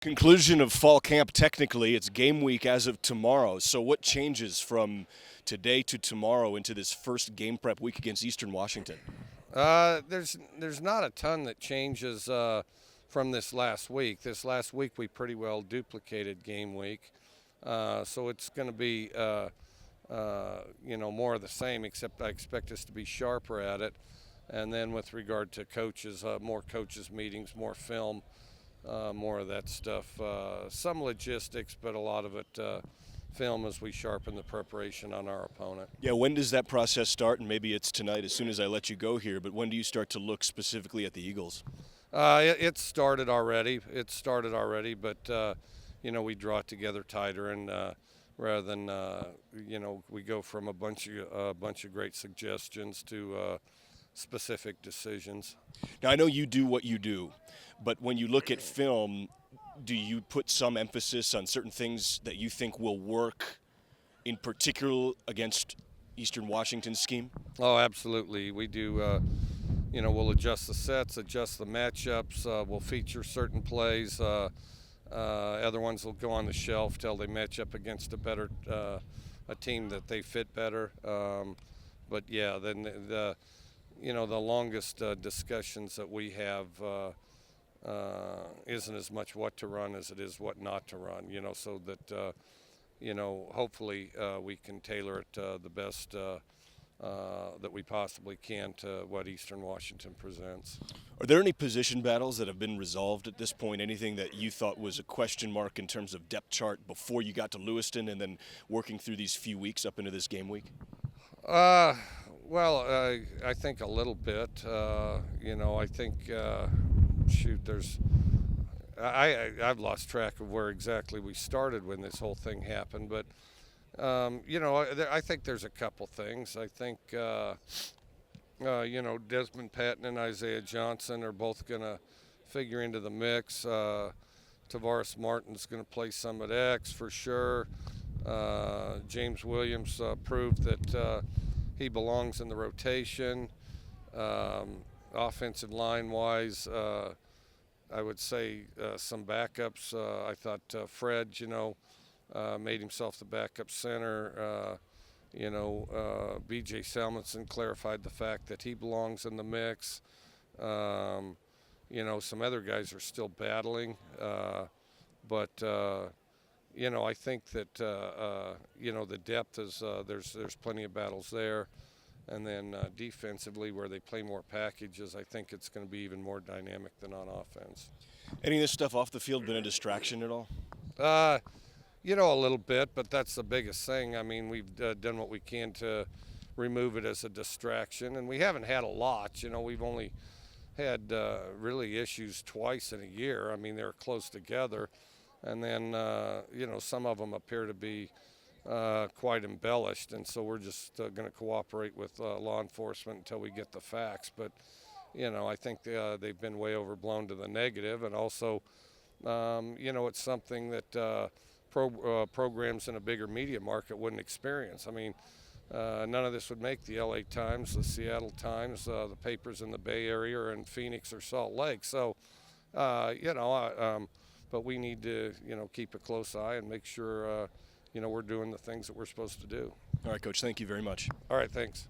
Conclusion of fall camp, technically, it's game week as of tomorrow. So what changes from today to tomorrow into this first game prep week against Eastern Washington? There's not a ton that changes from this last week. This last week we pretty well duplicated game week, so it's going to be more of the same. Except I expect us to be sharper at it. And then with regard to coaches, more coaches meetings, more film. More of that stuff, some logistics, but a lot of it film as we sharpen the preparation on our opponent. Yeah, when does that process start? And maybe it's tonight as soon as I let you go here, but when do you start to look specifically at the Eagles? It started already. But we draw it together tighter, and rather than we go from a bunch of great suggestions to specific decisions. Now, I know you do what you do, but when you look at film, do you put some emphasis on certain things that you think will work in particular against Eastern Washington's scheme? Oh, absolutely. We do. We'll adjust the sets, adjust the matchups. We'll feature certain plays. Other ones will go on the shelf till they match up against a team that they fit better. But yeah, then the longest discussions that we have isn't as much what to run as it is what not to run, so that, hopefully we can tailor it the best that we possibly can to what Eastern Washington presents. Are there any position battles that have been resolved at this point? Anything that you thought was a question mark in terms of depth chart before you got to Lewiston and then working through these few weeks up into this game week? Well, I think a little bit. I think, I've lost track of where exactly we started when this whole thing happened. But, I think there's a couple things. I think, Desmond Patton and Isaiah Johnson are both going to figure into the mix. Tavares Martin's going to play some at X for sure. James Williams proved that he belongs in the rotation. Offensive line-wise, I would say some backups. I thought Fred, made himself the backup center. B.J. Salmonson clarified the fact that he belongs in the mix. Some other guys are still battling. But I think that the depth is there's plenty of battles there, and then defensively, where they play more packages, I think it's going to be even more dynamic than on offense. Any of this stuff off the field been a distraction at all? A little bit, but that's the biggest thing. I mean, we've done what we can to remove it as a distraction, and we haven't had a lot. We've only had really issues twice in a year. I mean, they're close together. And then, some of them appear to be quite embellished, and so we're just going to cooperate with law enforcement until we get the facts. But, I think they've been way overblown to the negative, and also, it's something that programs in a bigger media market wouldn't experience. I mean, none of this would make the LA Times, the Seattle Times, the papers in the Bay Area or in Phoenix or Salt Lake. So, but we need to, keep a close eye and make sure, we're doing the things that we're supposed to do. All right, Coach, thank you very much. All right, thanks.